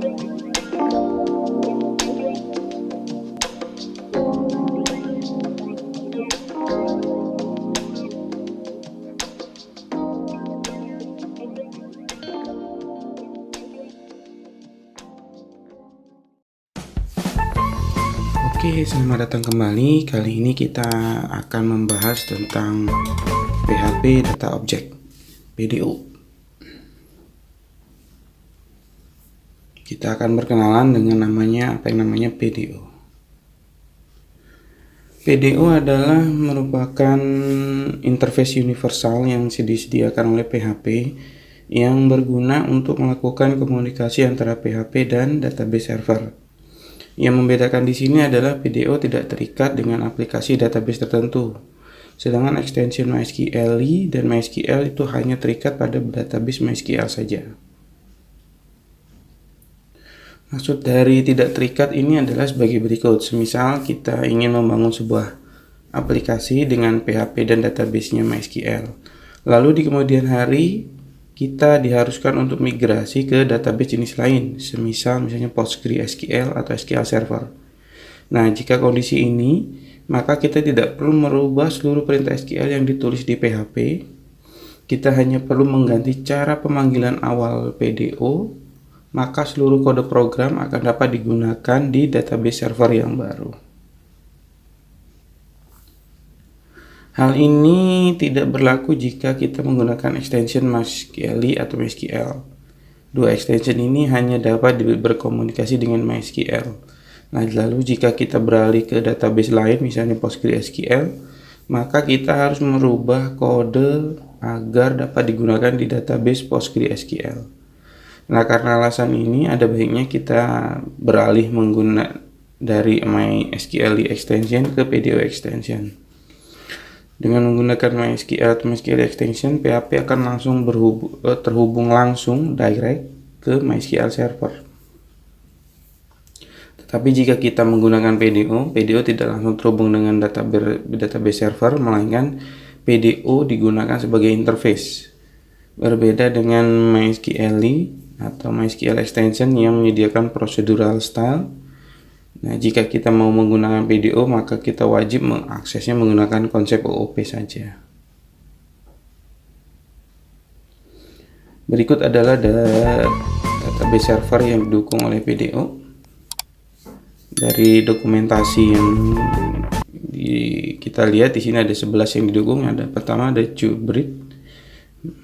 Oke, selamat datang kembali. Kali ini kita akan membahas tentang PHP Data Object, PDO. Kita akan berkenalan dengan apa yang namanya PDO. PDO adalah merupakan interface universal yang disediakan oleh PHP yang berguna untuk melakukan komunikasi antara PHP dan database server. Yang membedakan di sini adalah PDO tidak terikat dengan aplikasi database tertentu, sedangkan extension MySQL dan MySQL itu hanya terikat pada database MySQL saja. Maksud dari tidak terikat ini adalah sebagai berikut. Semisal kita ingin membangun sebuah aplikasi dengan PHP dan database-nya MySQL, lalu di kemudian hari kita diharuskan untuk migrasi ke database jenis lain, misalnya PostgreSQL atau SQL Server. Nah, jika kondisi ini, maka kita tidak perlu merubah seluruh perintah SQL yang ditulis di PHP. Kita hanya perlu mengganti cara pemanggilan awal PDO, maka seluruh kode program akan dapat digunakan di database server yang baru. Hal ini tidak berlaku jika kita menggunakan extension MySQL atau MySQL. Dua extension ini hanya dapat berkomunikasi dengan MySQL. Nah, lalu jika kita beralih ke database lain, misalnya PostgreSQL, maka kita harus merubah kode agar dapat digunakan di database PostgreSQL. Nah, karena alasan ini, ada baiknya kita beralih menggunakan dari MySQL extension ke PDO extension. Dengan menggunakan MySQL atau MySQL extension, PHP akan langsung terhubung langsung direct ke MySQL server. Tetapi jika kita menggunakan PDO tidak langsung terhubung dengan database server, melainkan PDO digunakan sebagai interface. Berbeda dengan MySQL atau MySQL extension yang menyediakan procedural style. Nah, jika kita mau menggunakan PDO, maka kita wajib mengaksesnya menggunakan konsep OOP saja. Berikut adalah database server yang didukung oleh PDO. Dari dokumentasi yang kita lihat di sini ada 11 yang didukung. Pertama ada JubeRidd,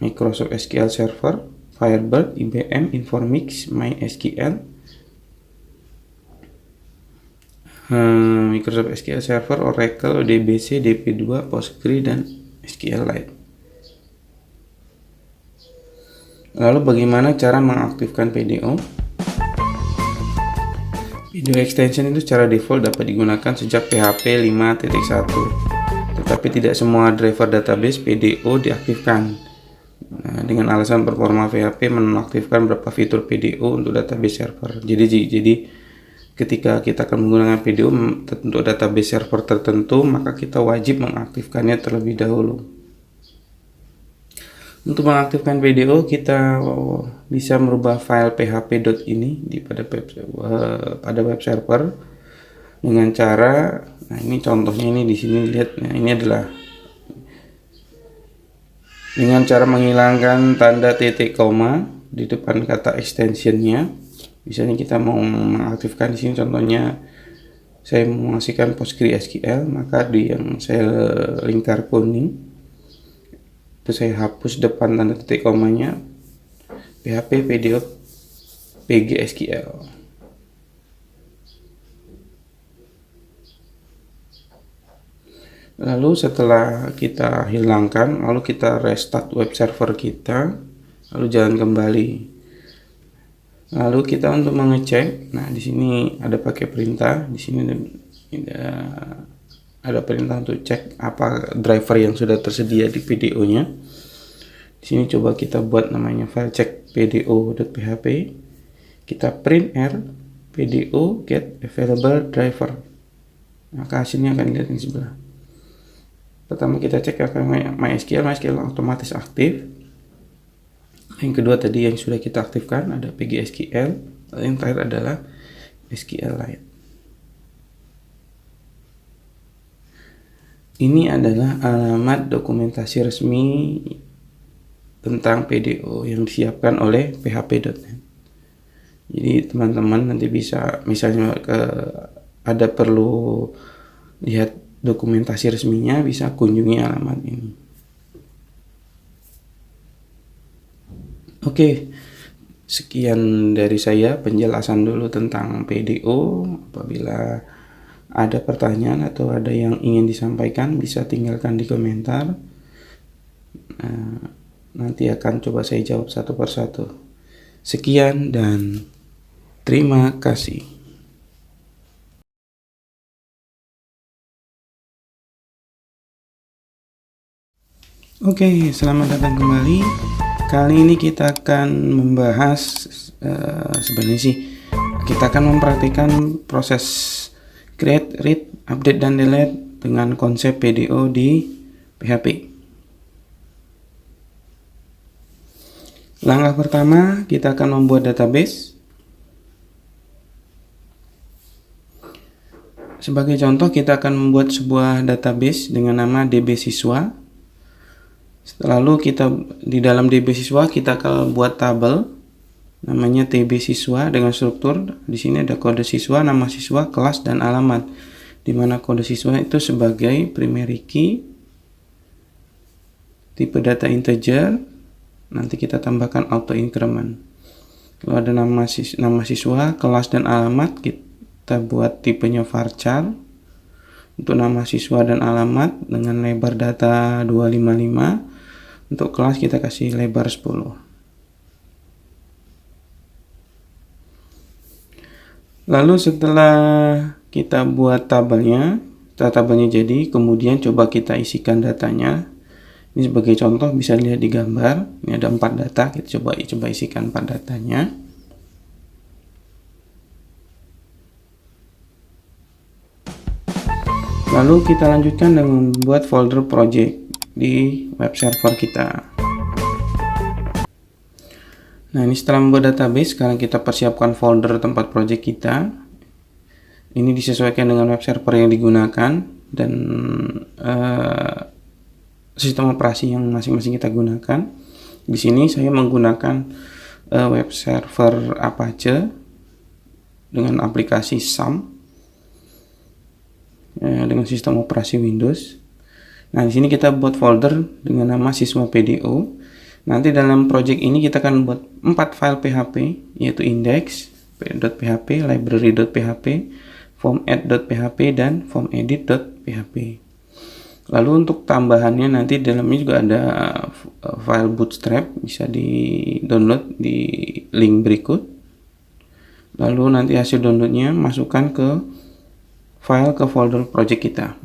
Microsoft SQL Server, Firebird, IBM, Informix, MySQL, Microsoft SQL Server, Oracle, DBC, DB2, Postgre, dan SQLite. Lalu bagaimana cara mengaktifkan PDO? PDO extension itu secara default dapat digunakan sejak PHP 5.1, tetapi tidak semua driver database PDO diaktifkan. Nah, dengan alasan performa PHP menonaktifkan beberapa fitur PDO untuk database server. Jadi ketika kita akan menggunakan PDO untuk database server tertentu, maka kita wajib mengaktifkannya terlebih dahulu. Untuk mengaktifkan PDO, kita bisa merubah file php.ini pada web server dengan cara, nah ini contohnya ini di sini lihat, nah ini adalah dengan cara menghilangkan tanda titik koma di depan kata extensionnya. Misalnya kita mau mengaktifkan di sini, contohnya saya mau mengasihkan PostgreSQL, maka di yang saya lingkar kuning itu saya hapus depan tanda titik komanya, PHP PDO PGSQL. Lalu setelah kita hilangkan, lalu kita restart web server kita, lalu jalan kembali. Lalu kita untuk mengecek, nah di sini ada pakai perintah, di sini ada perintah untuk cek apa driver yang sudah tersedia di PDO-nya. Di sini coba kita buat namanya file check pdo.php. Kita print r pdo get available driver. Maka hasilnya akan dilihat di sebelah. Pertama kita cek akan MySQL otomatis aktif. Yang kedua tadi yang sudah kita aktifkan ada PGSQL, Lalu yang terakhir adalah SQLite. Ini adalah alamat dokumentasi resmi tentang PDO yang disiapkan oleh php.net. Jadi teman-teman nanti bisa misalnya ada perlu lihat dokumentasi resminya, bisa kunjungi alamat ini. Oke, sekian dari saya penjelasan dulu tentang PDO. Apabila ada pertanyaan atau ada yang ingin disampaikan, bisa tinggalkan di komentar. Nanti akan coba saya jawab satu persatu. Sekian dan terima kasih. Oke, selamat datang kembali. Kali ini kita akan membahas sebenarnya sih kita akan mempraktikkan proses create, read, update, dan delete dengan konsep PDO di PHP. Langkah pertama, kita akan membuat database. Sebagai contoh, kita akan membuat sebuah database dengan nama DB Siswa. Lalu kita di dalam DB Siswa kita akan buat tabel namanya TB Siswa dengan struktur. Di sini ada kode siswa, nama siswa, kelas, dan alamat. Di mana kode siswa itu sebagai primary key, tipe data integer, nanti kita tambahkan auto increment. Kalau ada nama siswa, kelas, dan alamat, kita buat tipenya varchar. Untuk nama siswa dan alamat dengan lebar data 255. Untuk kelas kita kasih lebar 10. Lalu setelah kita buat tabelnya, jadi, kemudian coba kita isikan datanya. Ini sebagai contoh bisa dilihat di gambar. Ini ada 4 data, kita coba isikan 4 datanya. Lalu kita lanjutkan dengan membuat folder project di web server kita. Nah, ini setelah membuat database, sekarang kita persiapkan folder tempat project kita. Ini disesuaikan dengan web server yang digunakan dan sistem operasi yang masing-masing kita gunakan. Di sini saya menggunakan web server Apache dengan aplikasi SAM dengan sistem operasi Windows. Nah, di sini kita buat folder dengan nama siswa PDO. Nanti dalam project ini kita akan buat 4 file PHP, yaitu index.php, library.php, format.php, dan formedit.php. Lalu untuk tambahannya nanti dalamnya juga ada file bootstrap, bisa di-download di link berikut. Lalu nanti hasil downloadnya masukkan ke folder project kita.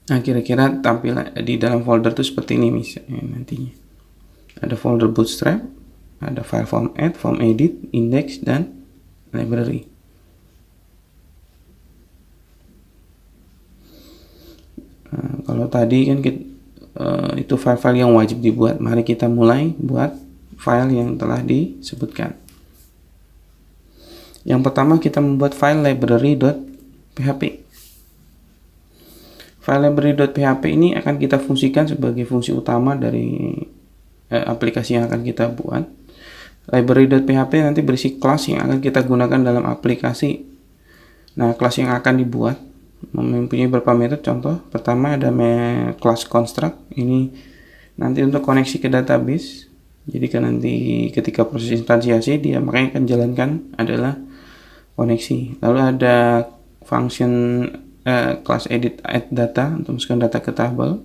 Nah, kira-kira tampil di dalam folder itu seperti ini misalnya nantinya. Ada folder bootstrap, ada file format, form edit, index, dan library. Nah, kalau tadi kan itu file-file yang wajib dibuat. Mari kita mulai buat file yang telah disebutkan. Yang pertama kita membuat file library.php. File library.php ini akan kita fungsikan sebagai fungsi utama dari aplikasi yang akan kita buat. Library.php nanti berisi kelas yang akan kita gunakan dalam aplikasi. Nah, kelas yang akan dibuat mempunyai beberapa metode. Contoh pertama ada kelas construct. Ini nanti untuk koneksi ke database. Jadi kan nanti ketika proses instansiasi dia makanya akan jalankan adalah koneksi. Lalu ada function kelas edit add data untuk masukkan data ke tabel.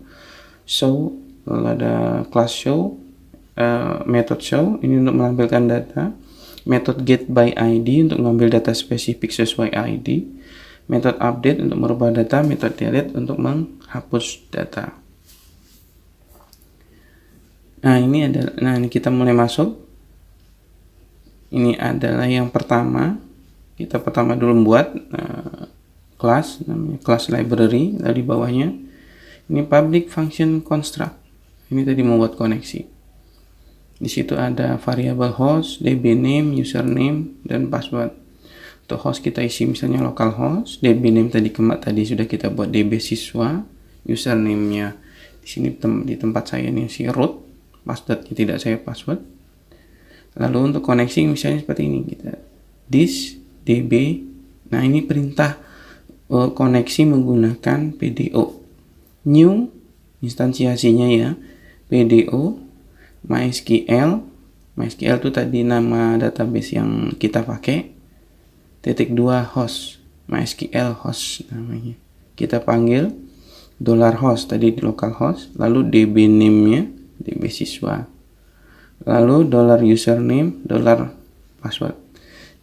Show, lalu ada class show, method show ini untuk menampilkan data, method get by ID untuk mengambil data spesifik sesuai ID, method update untuk merubah data, method delete untuk menghapus data. Nah, ini kita mulai masuk. Ini adalah yang pertama. Kita pertama dulu membuat kelas, namanya kelas library. Lalu di bawahnya ini public function construct. Ini tadi membuat koneksi. Di situ ada variabel host, db name, username, dan password. Untuk host kita isi misalnya localhost, db name tadi sudah kita buat db siswa, username-nya di sini di tempat saya ini si root, passwordnya tidak saya password. Lalu untuk koneksi misalnya seperti ini, kita this db. Nah, ini perintah koneksi menggunakan PDO. New instansiasinya ya, PDO MySQL. MySQL itu tadi nama database yang kita pakai. _2 host, MySQL host namanya. Kita panggil $host tadi di localhost, lalu db name-nya db siswa. Lalu $username, $password.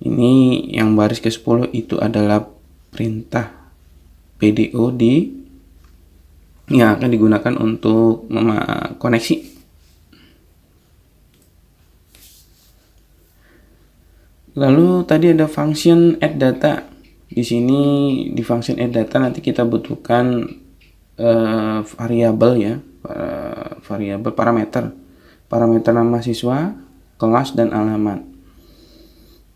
Ini yang baris ke-10 itu adalah perintah PDO yang akan digunakan untuk koneksi. Lalu tadi ada function add data. Di sini di function add data nanti kita butuhkan variabel ya, variabel parameter nama siswa, kelas, dan alamat.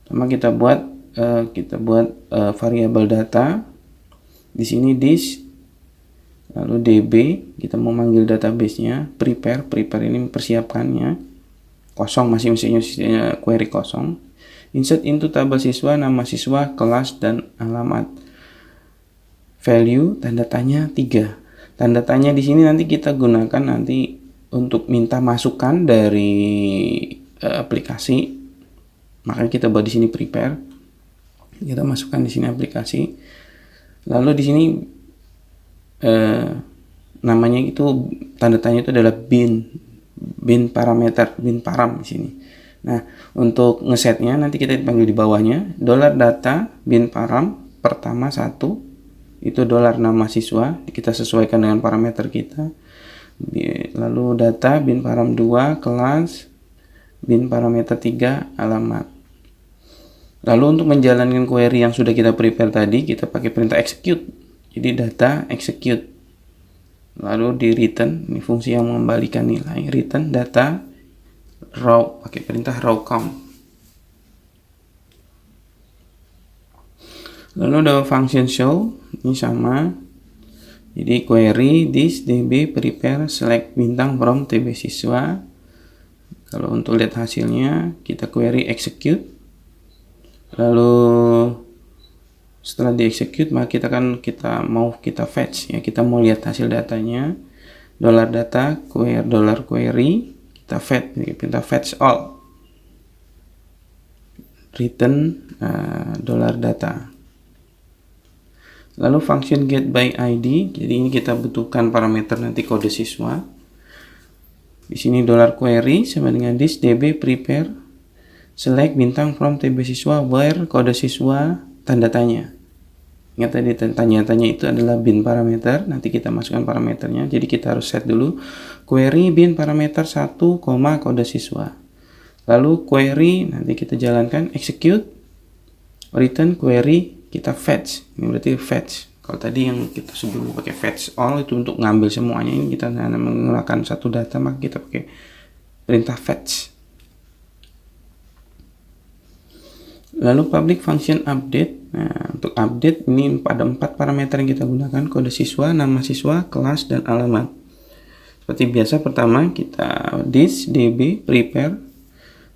Pertama kita buat variabel data. Di sini this, lalu db, kita mau manggil database-nya, prepare ini mempersiapkannya, kosong, masih query kosong. Insert into tabel siswa, nama siswa, kelas, dan alamat. Value, tanda tanya 3. Tanda tanya di sini nanti kita gunakan nanti untuk minta masukan dari aplikasi. Makanya kita buat di sini prepare. Kita masukkan di sini aplikasi. Lalu di sini namanya itu tanda tanya itu adalah bin parameter, bin param di sini. Nah, untuk ngesetnya nanti kita dipanggil di bawahnya $data bin param pertama 1 itu $nama siswa, kita sesuaikan dengan parameter kita. Lalu data bin param 2 kelas, bin parameter 3 alamat. Lalu untuk menjalankan query yang sudah kita prepare tadi, kita pakai perintah execute. Jadi data execute. Lalu di return, ini fungsi yang mengembalikan nilai, return data raw, pakai perintah raw count. Lalu ada function show, ini sama. Jadi query this db prepare select bintang from tb siswa. Kalau untuk lihat hasilnya, kita query execute. Lalu setelah di execute, maka kita mau fetch ya, kita mau lihat hasil datanya. $data query kita fetch all, return $data. Lalu function get by id, jadi ini kita butuhkan parameter nanti kode siswa. Di sini $query sama dengan this db prepare select bintang from tb siswa where kode siswa tanda tanya. Ingat tadi tanya-tanya itu adalah bin parameter, nanti kita masukkan parameternya. Jadi kita harus set dulu query bin parameter 1, kode siswa. Lalu query nanti kita jalankan execute, return query kita fetch. Ini berarti fetch. Kalau tadi yang kita sebelum pakai fetch all itu untuk ngambil semuanya, ini kita hanya menggunakan satu data, maka kita pakai perintah fetch. Lalu public function update. Nah, untuk update ini ada 4 parameter yang kita gunakan, kode siswa, nama siswa, kelas, dan alamat. Seperti biasa, pertama kita this db prepare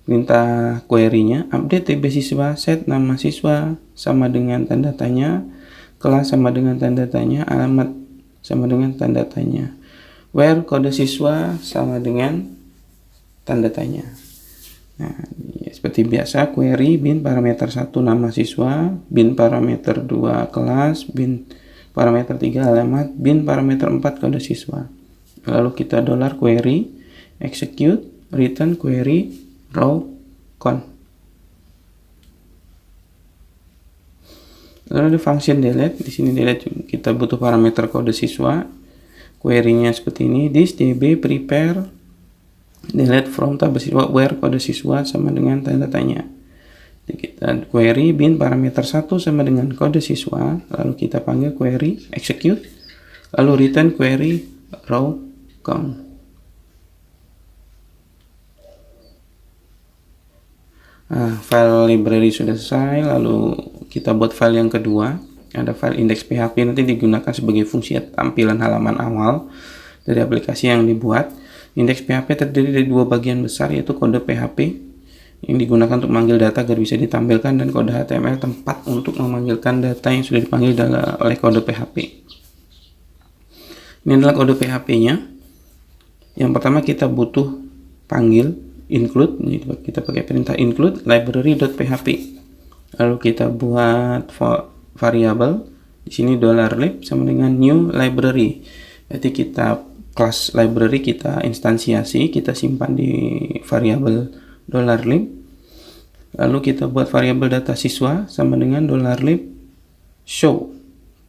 perintah query-nya, update tb siswa, set nama siswa sama dengan tanda tanya, kelas sama dengan tanda tanya, alamat sama dengan tanda tanya, where kode siswa sama dengan tanda tanya. Nah, ya, seperti biasa query bin parameter 1 nama siswa, bin parameter 2 kelas, bin parameter 3 alamat, bin parameter 4 kode siswa. Lalu kita $query execute, return query raw count. Lalu ada function delete. Di sini delete kita butuh parameter kode siswa. Query-nya seperti ini, this db prepare delete from tabel siswa where kode siswa sama dengan tanda tanya. Jadi kita query bin parameter 1 sama dengan kode siswa, lalu kita panggil query execute, lalu return query raw count. File library sudah selesai, lalu kita buat file yang kedua. Ada file index.php, nanti digunakan sebagai fungsi tampilan halaman awal dari aplikasi yang dibuat. Index.php terdiri dari dua bagian besar, yaitu kode PHP yang digunakan untuk memanggil data agar bisa ditampilkan, dan kode HTML tempat untuk memanggilkan data yang sudah dipanggil oleh kode PHP. Ini adalah kode PHP-nya. Yang pertama kita butuh panggil include, jadi kita pakai perintah include library.php. Lalu kita buat variabel di sini $lib sama dengan new library. Berarti kita kelas library kita instansiasi, kita simpan di variabel $lib. Lalu kita buat variabel data siswa sama dengan $lib show.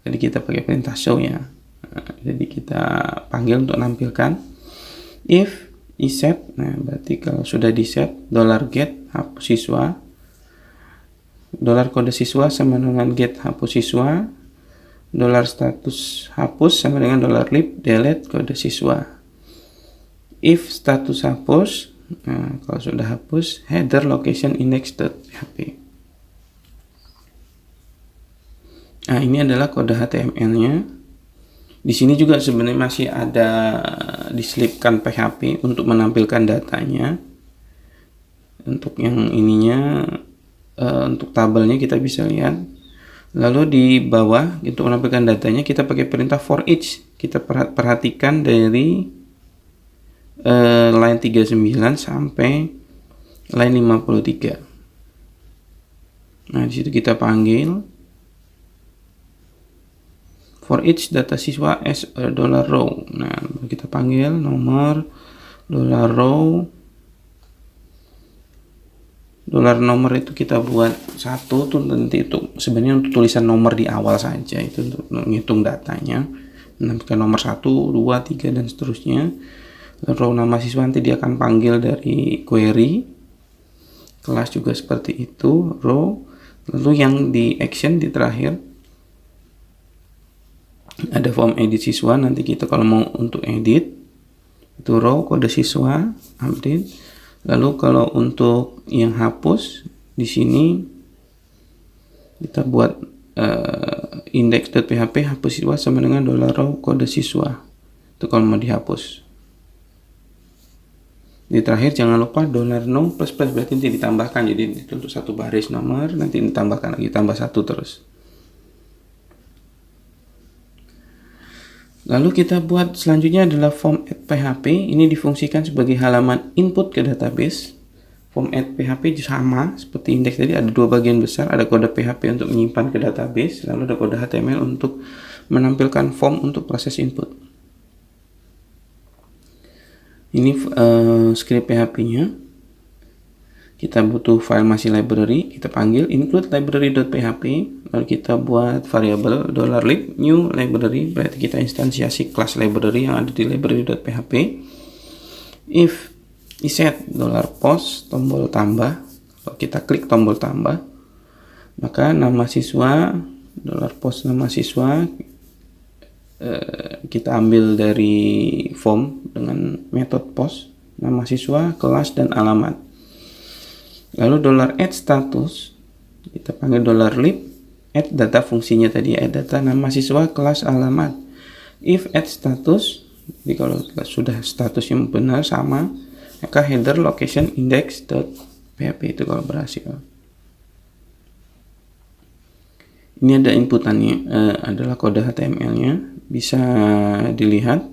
Jadi kita pakai perintah show ya. Jadi kita panggil untuk nampilkan. If iset, nah berarti kalau sudah di set $get hapus siswa, $kode siswa sama dengan get hapus siswa, $status hapus sama dengan $lib delete kode siswa. If status hapus, nah kalau sudah hapus, header location index.php. Nah ini adalah kode HTML-nya. Di sini juga sebenarnya masih ada diselipkan PHP untuk menampilkan datanya. Untuk yang ininya, untuk tabelnya kita bisa lihat. Lalu di bawah untuk menampilkan datanya kita pakai perintah for each. Kita perhatikan dari line 39 sampai line 53. Nah, di situ kita panggil for each data siswa as a $row. Nah, kita panggil nomor $row. $nomor itu kita buat satu tuh, nanti itu sebenarnya untuk tulisan nomor di awal saja, itu untuk menghitung datanya. Menambahkan nomor 1, 2, 3 dan seterusnya. Row nama siswa nanti dia akan panggil dari query. Kelas juga seperti itu, row. Lalu yang di action di terakhir ada form edit siswa, nanti kita kalau mau untuk edit itu row kode siswa update. Lalu kalau untuk yang hapus di sini kita buat index.php hapus siswa sama dengan $row kode siswa, itu kalau mau dihapus. Di terakhir jangan lupa $no plus plus, berarti nanti ditambahkan, jadi itu untuk satu baris nomor nanti ditambahkan lagi, tambah satu terus. Lalu kita buat selanjutnya adalah form add PHP. Ini difungsikan sebagai halaman input ke database. Form add PHP sama seperti index tadi, ada dua bagian besar, ada kode PHP untuk menyimpan ke database, lalu ada kode HTML untuk menampilkan form untuk proses input. Ini script PHP-nya. Kita butuh file masih library, kita panggil include library.php, lalu kita buat variabel $lib new library, berarti kita instansiasi kelas library yang ada di library.php. If iset $post tombol tambah, kalau kita klik tombol tambah, maka nama siswa $post nama siswa kita ambil dari form dengan metode post, nama siswa, kelas dan alamat. Lalu $add status kita panggil $lib add data, fungsinya tadi add data nama siswa, kelas, alamat. If add status, jadi kalau sudah status yang benar sama, maka header location index.php itu kalau berhasil. Ini ada inputannya, adalah kode HTML-nya, bisa dilihat.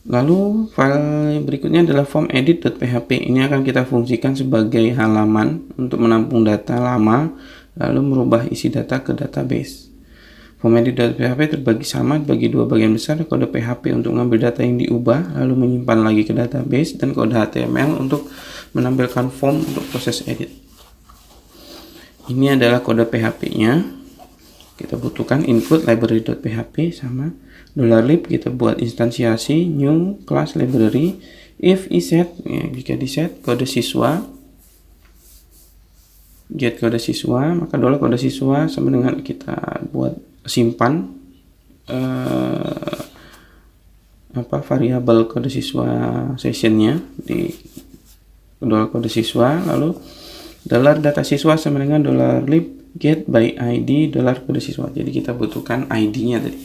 Lalu file berikutnya adalah form edit.php. Ini akan kita fungsikan sebagai halaman untuk menampung data lama, lalu merubah isi data ke database. Form edit.php terbagi sama bagi dua bagian besar, kode PHP untuk mengambil data yang diubah, lalu menyimpan lagi ke database, dan kode HTML untuk menampilkan form untuk proses edit. Ini adalah kode PHP-nya. Kita butuhkan include library.php sama $lib, kita buat instansiasi new class library. If iset, ya, jika di set kode siswa, get kode siswa, maka kode siswa sama dengan kita buat simpan variabel kode siswa sessionnya di $kode siswa, lalu $data siswa sama dengan $lib get by id $kode siswa. Jadi kita butuhkan id-nya tadi,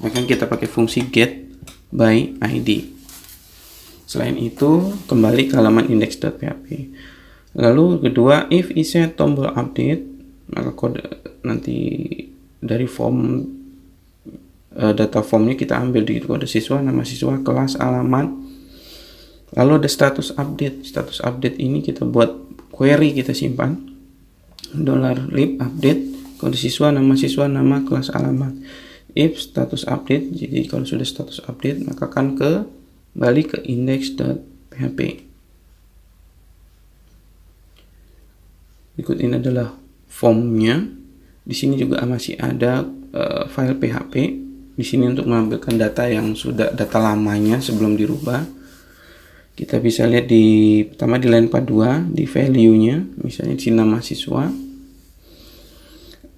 maka kita pakai fungsi get by id. Selain itu kembali ke halaman index.php. Lalu kedua, if iset tombol update, maka kode nanti dari form data formnya kita ambil di kode siswa, nama siswa, kelas, alamat. Lalu ada status update. Status update ini kita buat query, kita simpan $lib update kode siswa, nama, kelas, alamat. If status update, jadi kalau sudah status update maka akan kembali ke index.php. Berikut ini adalah formnya. Di sini juga masih ada file PHP. Di sini untuk mengambilkan data yang sudah data lamanya sebelum dirubah. Kita bisa lihat pertama di line 42 di value-nya, misalnya di nama siswa.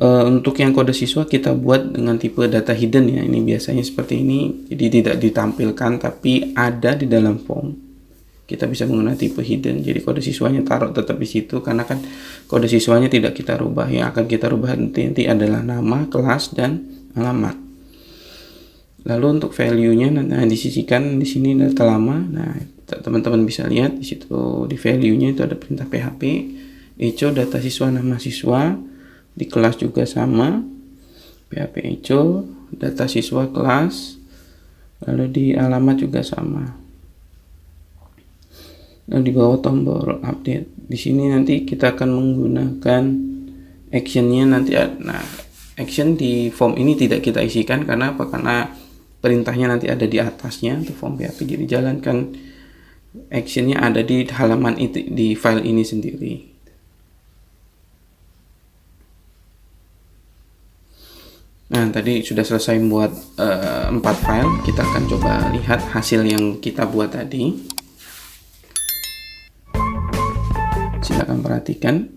Untuk yang kode siswa kita buat dengan tipe data hidden ya. Ini biasanya seperti ini, jadi tidak ditampilkan tapi ada di dalam form. Kita bisa menggunakan tipe hidden, jadi kode siswanya taruh tetap di situ karena kan kode siswanya tidak kita rubah. Yang akan kita rubah nanti adalah nama, kelas, dan alamat. Lalu untuk value-nya disisikan di sini data lama. Nah, teman-teman bisa lihat di situ di value-nya itu ada perintah PHP echo data siswa, nama siswa. Di kelas juga sama, PHP echo data siswa kelas. Lalu di alamat juga sama. Lalu di bawah tombol update. Di sini nanti kita akan menggunakan action-nya nanti. Nah, action di form ini tidak kita isikan karena apa? Karena perintahnya nanti ada di atasnya untuk form PHP. Jadi jalankan action-nya ada di halaman itu, di file ini sendiri. Nah, tadi sudah selesai membuat 4 file. Kita akan coba lihat hasil yang kita buat tadi. Silakan perhatikan.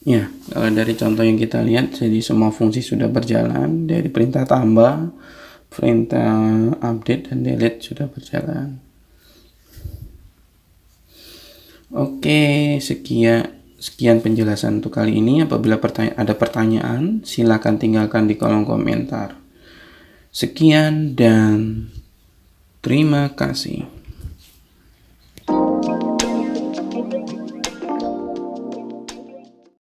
Ya, kalau dari contoh yang kita lihat, jadi semua fungsi sudah berjalan. Dari perintah tambah, perintah update, dan delete sudah berjalan. Oke, sekian penjelasan untuk kali ini. Apabila ada pertanyaan, silakan tinggalkan di kolom komentar. Sekian dan terima kasih.